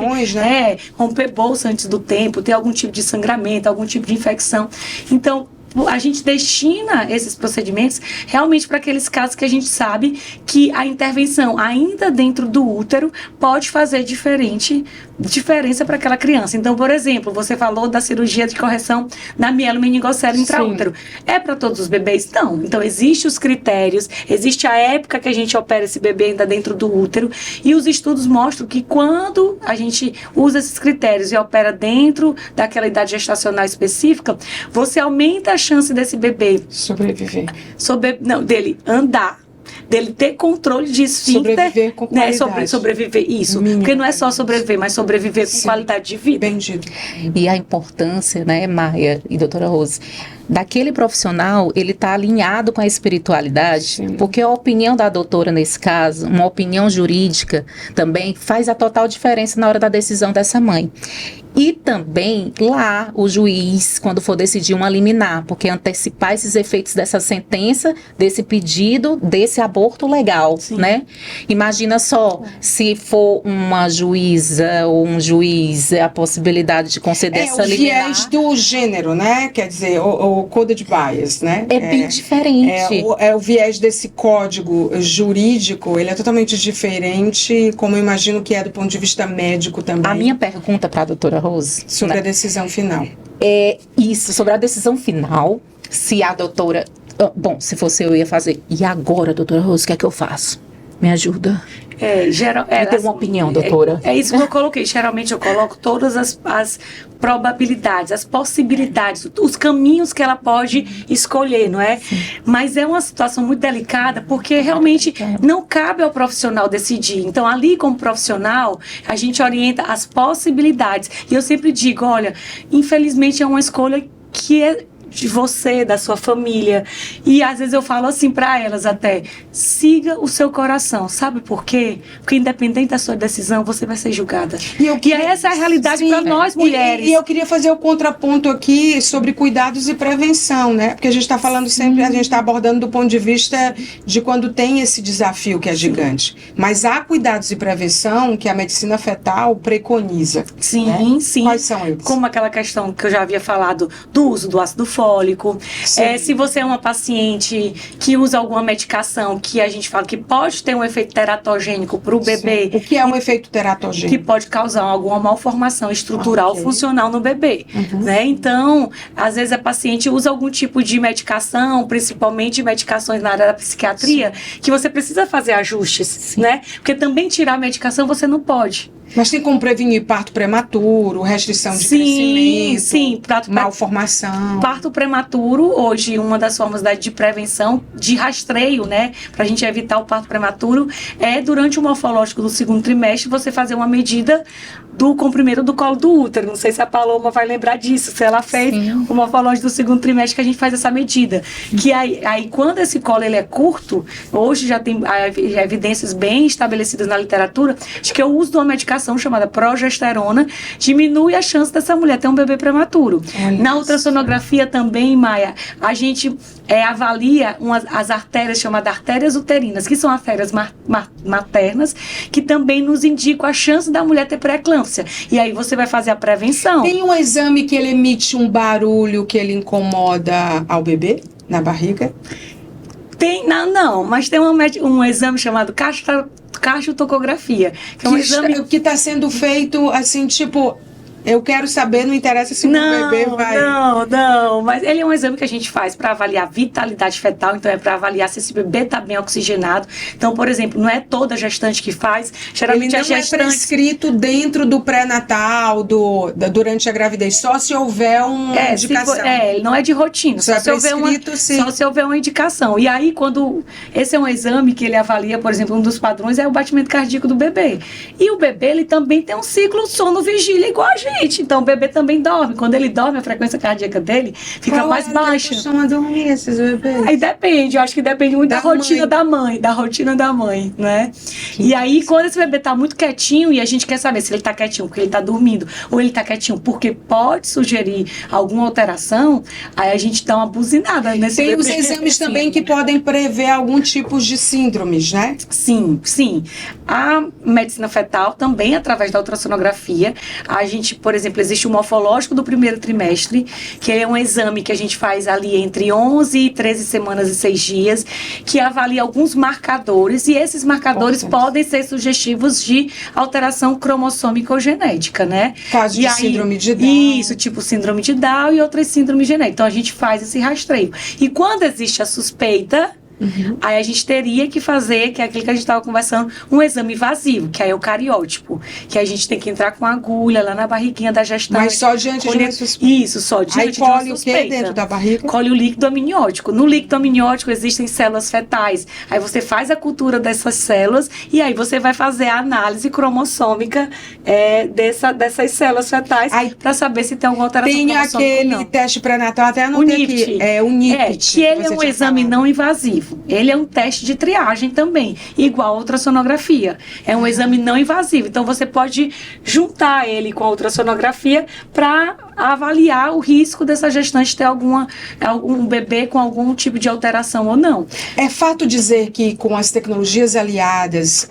romper bolsa antes do tempo, ter algum tipo de sangramento, algum tipo de infecção. Então, a gente destina esses procedimentos realmente para aqueles casos que a gente sabe que a intervenção ainda dentro do útero pode fazer diferença para aquela criança. Então, por exemplo, você falou da cirurgia de correção da mielomeningocele intraútero. É para todos os bebês? Não. Então, existem os critérios, existe a época que a gente opera esse bebê ainda dentro do útero, e os estudos mostram que quando a gente usa esses critérios e opera dentro daquela idade gestacional específica, você aumenta a chance desse bebê sobreviver. Dele andar, dele ter controle de esfíncter, sobreviver com qualidade. Né, sobreviver, isso. Porque não é só sobreviver, mas sobreviver com qualidade de vida. Bem dito. E a importância, né, Maia e doutora Rose, daquele profissional, ele está alinhado com a espiritualidade, Sim. porque a opinião da doutora, nesse caso, uma opinião jurídica, também faz a total diferença na hora da decisão dessa mãe. E também lá o juiz, quando for decidir uma liminar, porque antecipar esses efeitos dessa sentença, desse pedido, desse aborto legal, Sim. né? Imagina só, se for uma juíza ou um juiz, a possibilidade de conceder essa o liminar. viés do gênero, né? Quer dizer, o coded bias, né? É bem diferente. O viés desse código jurídico, ele é totalmente diferente, como eu imagino que é do ponto de vista médico também. A minha pergunta para a doutora Rose, sobre né, a decisão final. é isso, sobre a decisão final, se a doutora... Bom, se fosse eu ia fazer. E agora, doutora Rose, o que é que eu faço? Me ajuda. Me dê uma opinião, doutora. É isso que eu coloquei. Geralmente eu coloco todas as probabilidades, as possibilidades, os caminhos que ela pode escolher, não é? Sim. Mas é uma situação muito delicada, porque realmente não cabe ao profissional decidir. Então, ali como profissional, a gente orienta as possibilidades. E eu sempre digo, olha, infelizmente é uma escolha que é de você, da sua família. E às vezes eu falo assim para elas até, siga o seu coração. Sabe por quê? Porque independente da sua decisão, você vai ser julgada. E essa é a realidade para nós mulheres. E eu queria fazer o contraponto aqui sobre cuidados e prevenção, né? Porque a gente está falando sempre, a gente está abordando do ponto de vista de quando tem esse desafio que é gigante. Mas há cuidados e prevenção que a medicina fetal preconiza. Sim, né? sim. Quais são eles? Como aquela questão que eu já havia falado do uso do ácido fólico. Se você é uma paciente que usa alguma medicação que a gente fala que pode ter um efeito teratogênico para o bebê. O que é um efeito teratogênico? Que pode causar alguma malformação estrutural funcional no bebê. Né? Então, às vezes a paciente usa algum tipo de medicação, principalmente medicações na área da psiquiatria, que você precisa fazer ajustes. Né? Porque também tirar a medicação você não pode. Mas tem como prevenir parto prematuro, restrição de crescimento, sim, malformação. Parto prematuro, hoje, uma das formas de prevenção, de rastreio, né, pra gente evitar o parto prematuro, é durante o morfológico do segundo trimestre, você fazer uma medida do comprimento do colo do útero. Não sei se a Paloma vai lembrar disso, se ela fez o morfológico do segundo trimestre, que a gente faz essa medida. Que aí quando esse colo ele é curto, hoje já tem evidências bem estabelecidas na literatura, de que o uso de uma medicação chamada progesterona diminui a chance dessa mulher ter um bebê prematuro. Na ultrassonografia também, Maia, a gente avalia as artérias chamadas artérias uterinas, que são artérias maternas, que também nos indicam a chance da mulher ter pré-eclâmpsia. E aí você vai fazer a prevenção. Tem um exame que ele emite um barulho que ele incomoda ao bebê na barriga? Não, mas tem um exame chamado castrotocografia, que é um exame que está sendo feito assim, tipo, eu quero saber, não interessa se o bebê vai... Não, mas ele é um exame que a gente faz para avaliar a vitalidade fetal, então é para avaliar se esse bebê está bem oxigenado. Então, por exemplo, não é toda gestante que faz, geralmente ele não é prescrito dentro do pré-natal, durante a gravidez, só se houver uma indicação. Ele não é de rotina, só se houver uma indicação. E aí, quando esse é um exame que ele avalia, por exemplo, um dos padrões é o batimento cardíaco do bebê. E o bebê, ele também tem um ciclo sono-vigília igual a gente. Então, o bebê também dorme. Quando ele dorme, a frequência cardíaca dele fica mais baixa. Costuma dormir esses bebês? Aí depende, eu acho que depende muito da rotina da mãe, né? E aí, quando esse bebê tá muito quietinho, e a gente quer saber se ele tá quietinho porque ele tá dormindo, ou ele tá quietinho porque pode sugerir alguma alteração, aí a gente dá uma buzinada nesse bebê. Tem os exames também que podem prever algum tipo de síndromes, né? Sim. A medicina fetal também, através da ultrassonografia, a gente Por exemplo, existe o morfológico do primeiro trimestre, que é um exame que a gente faz ali entre 11 e 13 semanas e 6 dias, que avalia alguns marcadores, e esses marcadores podem ser sugestivos de alteração cromossômica ou genética, né? Caso de síndrome de Down. Isso, tipo síndrome de Down e outras síndromes genéticas. Então, a gente faz esse rastreio. E quando existe a suspeita, aí a gente teria que fazer, que é aquilo que a gente estava conversando, um exame invasivo, que é o cariótipo, que a gente tem que entrar com agulha lá na barriguinha da gestante. Mas só diante de uma suspeita. Isso, só diante de uma suspeita. Aí colhe o que dentro da barriga? Colhe o líquido amniótico. No líquido amniótico existem células fetais. Aí você faz a cultura dessas células e aí você vai fazer a análise cromossômica dessas células fetais para saber se tem alguma alteração cromossômica. Tem aquele teste pré-natal, até anotei aqui. O NIPT. Que ele é um exame não invasivo. Ele é um teste de triagem também, igual a ultrassonografia. É um exame não invasivo. Então, você pode juntar ele com a ultrassonografia para avaliar o risco dessa gestante ter algum bebê com algum tipo de alteração ou não. É fato dizer que com as tecnologias aliadas,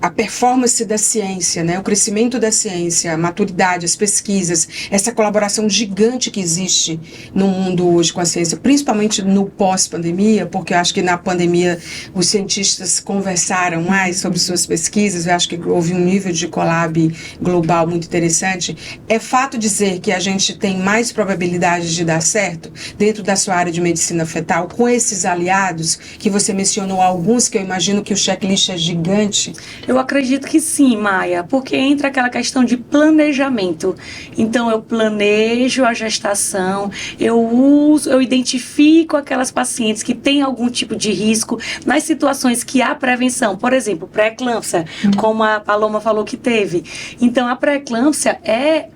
a performance da ciência, né, o crescimento da ciência, a maturidade, as pesquisas, essa colaboração gigante que existe no mundo hoje com a ciência, principalmente no pós-pandemia, porque eu acho que na pandemia os cientistas conversaram mais sobre suas pesquisas, eu acho que houve um nível de collab global muito interessante. É fato dizer que a gente tem mais probabilidade de dar certo dentro da sua área de medicina fetal com esses aliados, que você mencionou alguns, que eu imagino que o checklist é gigante. Eu acredito que sim, Maia, porque entra aquela questão de planejamento. Então, eu planejo a gestação, eu identifico aquelas pacientes que têm algum tipo de risco nas situações que há prevenção. Por exemplo, pré-eclâmpsia, como a Paloma falou que teve. Então, a pré-eclâmpsia é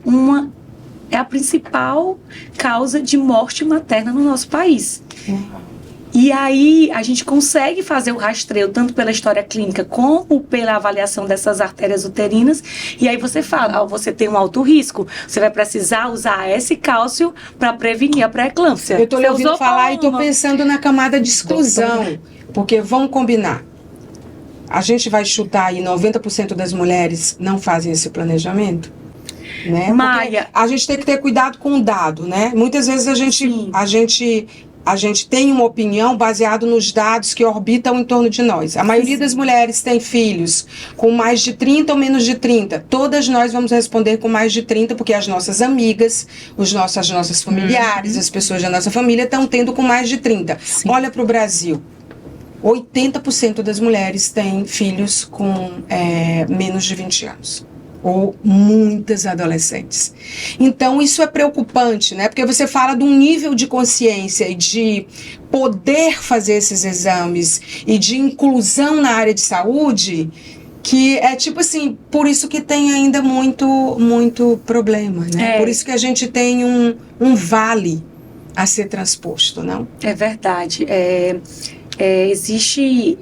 a principal causa de morte materna no nosso país. E aí a gente consegue fazer o rastreio tanto pela história clínica como pela avaliação dessas artérias uterinas. E aí você fala, você tem um alto risco, você vai precisar usar esse cálcio para prevenir a pré-eclâmpsia. Eu estou ouvindo falar e estou pensando na camada de exclusão, porque vamos combinar. A gente vai chutar aí 90% das mulheres não fazem esse planejamento. Né? Maia, a gente tem que ter cuidado com o dado, né? Muitas vezes a gente tem uma opinião baseada nos dados que orbitam em torno de nós. A maioria das mulheres tem filhos com mais de 30 ou menos de 30. Todas nós vamos responder com mais de 30, porque as nossas amigas, as nossas familiares, as pessoas da nossa família estão tendo com mais de 30. Sim. Olha para o Brasil. 80% das mulheres têm filhos com menos de 20 anos. Ou muitas adolescentes. Então, isso é preocupante, né? Porque você fala de um nível de consciência e de poder fazer esses exames e de inclusão na área de saúde, que é tipo assim, por isso que tem ainda muito problema, né? Por isso que a gente tem um vale a ser transposto, não? É verdade. Existe,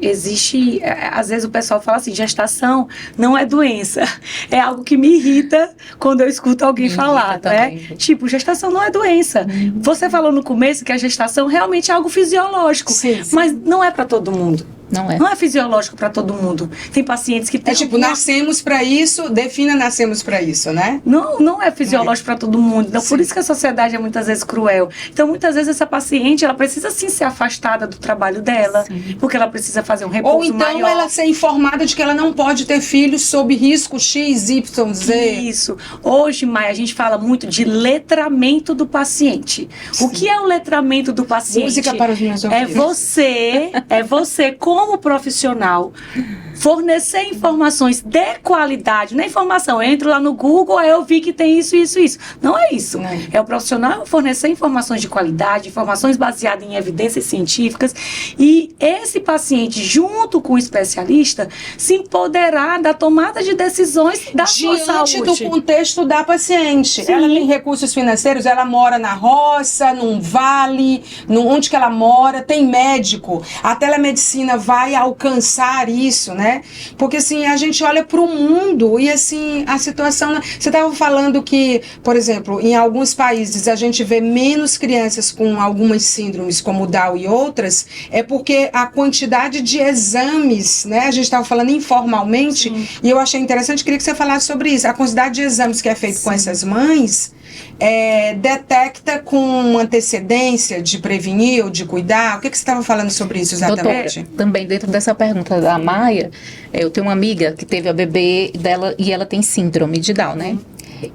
às vezes o pessoal fala assim, gestação não é doença. É algo que me irrita quando eu escuto alguém falar, né? Tipo, gestação não é doença. Você falou no começo que a gestação realmente é algo fisiológico, sim. Mas não é para todo mundo. Não é fisiológico para todo mundo. Tem pacientes que têm... nascemos para isso, defina nascemos para isso, né? Não é fisiológico para todo mundo. Então, por isso que a sociedade é muitas vezes cruel. Então, muitas vezes essa paciente, ela precisa sim ser afastada do trabalho dela, porque ela precisa fazer um repouso maior. Ou então ela ser informada de que ela não pode ter filhos sob risco X, Y, Z. Isso. Hoje, Maia, a gente fala muito de letramento do paciente. Sim. O que é o letramento do paciente? Música para os meus ouvidos. É você como profissional, fornecer informações de qualidade, não é informação, eu entro lá no Google, aí eu vi que tem isso. Não é isso. Não. É o profissional fornecer informações de qualidade, informações baseadas em evidências científicas, e esse paciente, junto com o especialista, se empoderar da tomada de decisões da sua saúde. Diante do contexto da paciente. Sim. Ela tem recursos financeiros, ela mora na roça, num vale, onde que ela mora, tem médico, a telemedicina vai alcançar isso, né? Porque assim, a gente olha para o mundo e assim, a situação... Você estava falando que, por exemplo, em alguns países a gente vê menos crianças com algumas síndromes como Down e outras, é porque a quantidade de exames, né? A gente estava falando informalmente, e eu achei interessante, queria que você falasse sobre isso. A quantidade de exames que é feito com essas mães detecta com antecedência de prevenir ou de cuidar? O que você estava falando sobre isso exatamente? Doutora, também dentro dessa pergunta da Maia, eu tenho uma amiga que teve a bebê dela e ela tem síndrome de Down, né?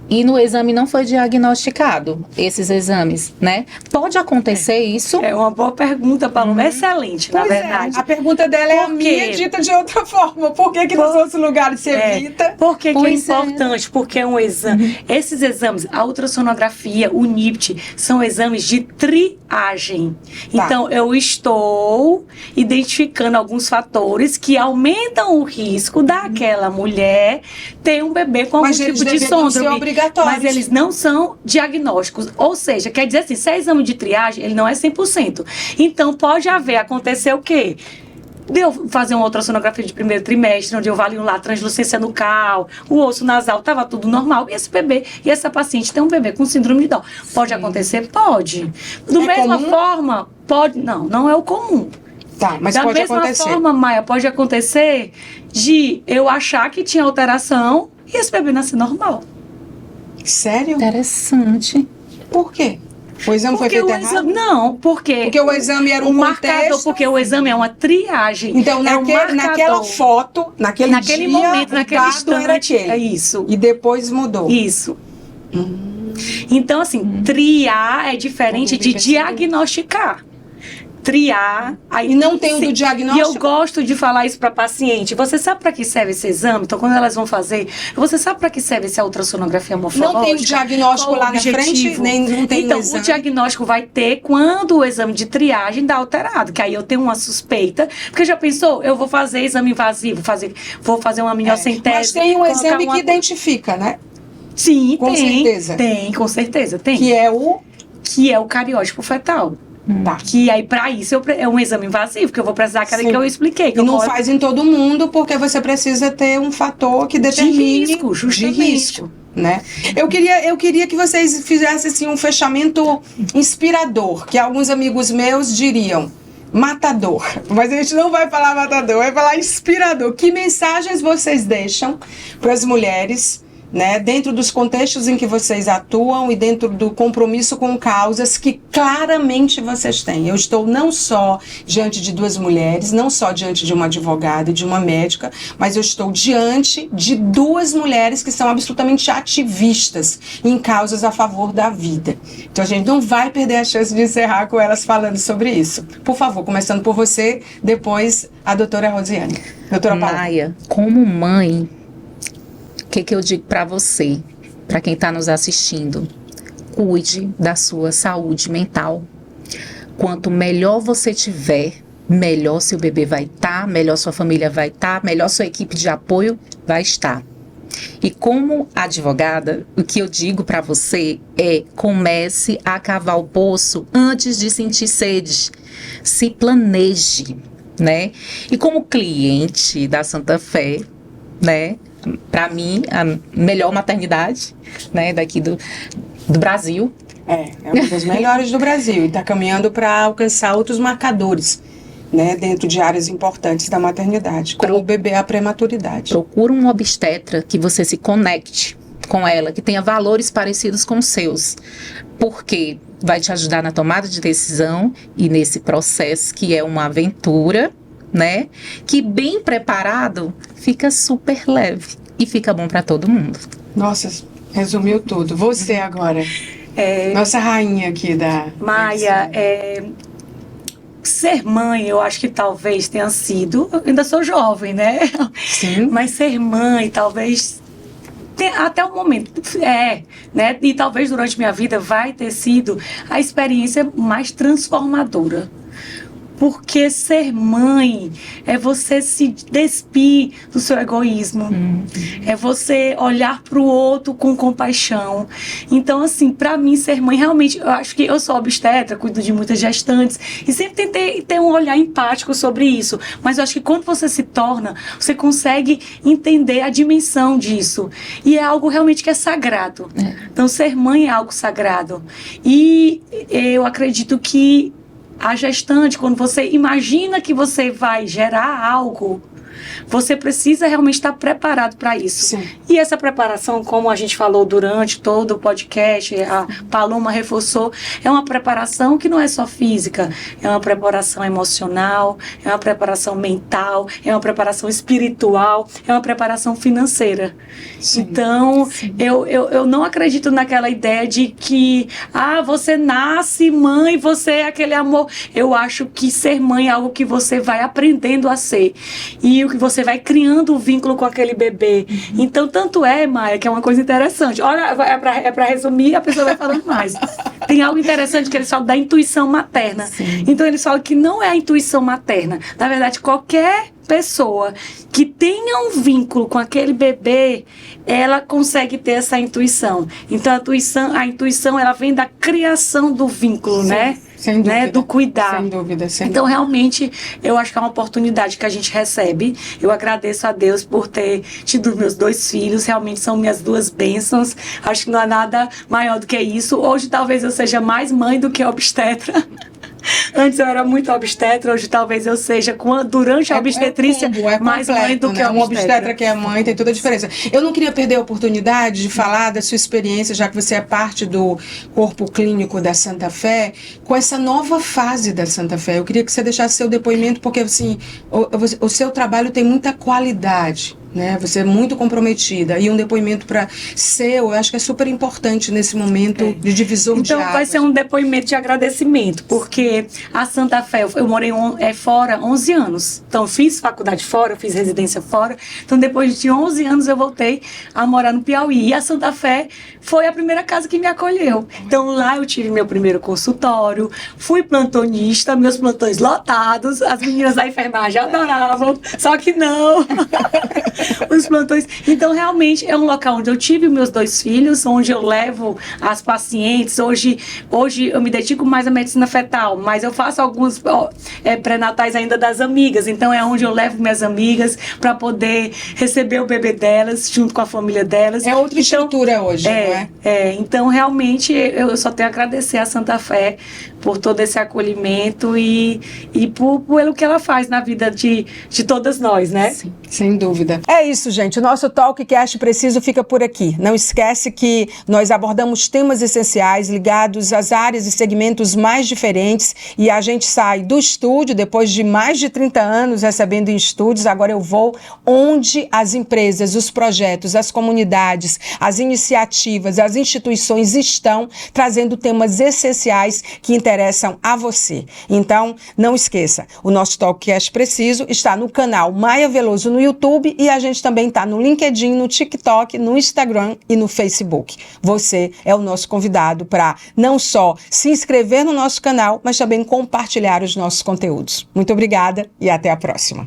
E no exame não foi diagnosticado esses exames, né? Pode acontecer isso? É uma boa pergunta, Paloma. Excelente, na Pois verdade. A pergunta dela é a Por quê? minha dita de outra forma. Por que nos outros lugares se evita? Por que é Pois é. importante? Porque é um exame. Esses exames, a ultrassonografia, o NIPT, são exames de triagem. Tá. Então, eu estou identificando alguns fatores que aumentam o risco daquela mulher ter um bebê com algum Mas eles tipo de deveriam ser síndrome. obrigatórios. Mas eles não são diagnósticos. Ou seja, quer dizer assim, se é exame de triagem, ele não é 100%. Então, pode acontecer o quê? De eu fazer uma ultrassonografia de primeiro trimestre, onde eu avalio lá a translucência nucal, o osso nasal, estava tudo normal. E esse bebê, e essa paciente tem um bebê com síndrome de Down. Pode acontecer? Pode. Do mesma comum? forma, pode. Não é o comum. Tá, mas da pode mesma acontecer. forma, Maia, pode acontecer de eu achar que tinha alteração e esse bebê nascer normal. Sério? Interessante. Por quê? O exame foi feito errado? Não, porque Porque o exame era um marcador, contexto. porque o exame é uma triagem. Então, é um marcador. naquela foto, naquele dia, momento, o naquele dado instante, era aquele. é isso. E depois mudou. Isso. Então, assim, triar é diferente de diagnosticar. Triar. Aí, E não tem o do sim. diagnóstico? E eu gosto de falar isso para paciente. Você sabe para que serve esse exame? Então, quando elas vão fazer, você sabe para que serve essa ultrassonografia morfológica? Não tem o diagnóstico Qual o lá na frente, objetivo? nem não tem então, no exame. o diagnóstico vai ter quando o exame de triagem dá alterado, que aí eu tenho uma suspeita, porque já pensou, eu vou fazer exame invasivo, vou fazer uma amniocentese. Mas tem um colocar exame uma- que identifica, né? Sim, Com certeza. Tem, com certeza, tem. Que é o... Que é o cariótipo fetal. Tá. Que aí, para isso, é um exame invasivo, que eu vou precisar aquela Sim. que eu expliquei. Que E eu não coloco faz em todo mundo, porque você precisa ter um fator que determine... risco, justamente. De risco, né? Eu queria que vocês fizessem assim, um fechamento inspirador, que alguns amigos meus diriam matador. Mas a gente não vai falar matador, vai falar inspirador. Que mensagens vocês deixam para as mulheres, né, dentro dos contextos em que vocês atuam e dentro do compromisso com causas que claramente vocês têm? Eu estou não só diante de duas mulheres, não só diante de uma advogada e de uma médica, mas eu estou diante de duas mulheres que são absolutamente ativistas em causas a favor da vida. Então a gente não vai perder a chance de encerrar com elas falando sobre isso. Por favor, começando por você, depois a doutora Rosiane. Doutora Paula. Maia, como mãe, o que eu digo para você, para quem está nos assistindo? Cuide da sua saúde mental. Quanto melhor você tiver, melhor seu bebê vai estar, melhor sua família vai estar, melhor sua equipe de apoio vai estar. E como advogada, o que eu digo para você é: comece a cavar o poço antes de sentir sede. Se planeje, né? E como cliente da Santa Fé, né? Para mim, a melhor maternidade, né, daqui do Brasil. É uma das melhores do Brasil e está caminhando para alcançar outros marcadores, né, dentro de áreas importantes da maternidade, como o bebê, a prematuridade. Procura um obstetra que você se conecte com ela, que tenha valores parecidos com os seus, porque vai te ajudar na tomada de decisão e nesse processo que é uma aventura, né, que bem preparado fica super leve e fica bom para todo mundo. Nossa, resumiu tudo. Você agora, nossa rainha aqui da... Maia, ser mãe, eu acho que talvez tenha sido, eu ainda sou jovem, né? Sim. Mas ser mãe, talvez, até o momento, né? E talvez durante minha vida vai ter sido a experiência mais transformadora. Porque ser mãe é você se despir do seu egoísmo. É você olhar para o outro com compaixão. Então, assim, para mim, ser mãe, realmente, eu acho que eu sou obstetra, cuido de muitas gestantes, e sempre tentei ter um olhar empático sobre isso. Mas eu acho que quando você se torna, você consegue entender a dimensão disso. E é algo realmente que é sagrado. Então, ser mãe é algo sagrado. E eu acredito que a gestante, quando você imagina que você vai gerar algo, você precisa realmente estar preparado para isso. Sim. E essa preparação, como a gente falou durante todo o podcast, a Paloma reforçou, é uma preparação que não é só física, é uma preparação emocional, é uma preparação mental, é uma preparação espiritual, é uma preparação financeira. Sim. Então, eu não acredito naquela ideia de que você nasce mãe, você é aquele amor. Eu acho que ser mãe é algo que você vai aprendendo a ser. E o que você vai criando um vínculo com aquele bebê. Então, tanto é, Maia, que é uma coisa interessante. Olha, é pra resumir, a pessoa vai falando mais. Tem algo interessante que eles falam da intuição materna. Sim. Então, eles falam que não é a intuição materna. Na verdade, qualquer pessoa que tenha um vínculo com aquele bebê, ela consegue ter essa intuição. Então, a intuição ela vem da criação do vínculo, Sim, né? sem dúvida. Né? Do cuidar. Sem dúvida, sem Então, dúvida. realmente, eu acho que é uma oportunidade que a gente recebe. Eu agradeço a Deus por ter tido meus 2 filhos. Realmente são minhas 2 bênçãos. Acho que não há nada maior do que isso. Hoje, talvez eu seja mais mãe do que obstetra. Antes eu era muito obstetra, hoje talvez eu seja, durante a obstetrícia, mais mãe do que né? obstetra. Uma obstetra que é mãe tem toda a diferença. Eu não queria perder a oportunidade de falar da sua experiência, já que você é parte do corpo clínico da Santa Fé, com essa nova fase da Santa Fé. Eu queria que você deixasse seu depoimento, porque assim, o seu trabalho tem muita qualidade. Né? Você é muito comprometida e um depoimento para seu, eu acho que é super importante nesse momento de divisor de águas. Então vai ser um depoimento de agradecimento, porque a Santa Fé, eu morei fora 11 anos, então fiz faculdade fora, eu fiz residência fora, então depois de 11 anos eu voltei a morar no Piauí, e a Santa Fé foi a primeira casa que me acolheu. Então lá eu tive meu primeiro consultório, fui plantonista, meus plantões lotados, as meninas da enfermagem adoravam, só que não. Os plantões. Então, realmente, é um local onde eu tive meus 2 filhos, onde eu levo as pacientes. Hoje eu me dedico mais à medicina fetal, mas eu faço alguns pré-natais ainda das amigas. Então, é onde eu levo minhas amigas para poder receber o bebê delas, junto com a família delas. É outra estrutura hoje, não é? Então, realmente, eu só tenho a agradecer a Santa Fé por todo esse acolhimento e pelo que ela faz na vida de todas nós, né? Sim, sem dúvida. É isso, gente. O nosso Talkcast Preciso fica por aqui. Não esquece que nós abordamos temas essenciais ligados às áreas e segmentos mais diferentes e a gente sai do estúdio depois de mais de 30 anos recebendo em estúdios. Agora eu vou onde as empresas, os projetos, as comunidades, as iniciativas, as instituições estão trazendo temas essenciais que interessam a você. Então, não esqueça, o nosso Talkcast Preciso está no canal Maia Veloso no YouTube e a gente também está no LinkedIn, no TikTok, no Instagram e no Facebook. Você é o nosso convidado para não só se inscrever no nosso canal, mas também compartilhar os nossos conteúdos. Muito obrigada e até a próxima.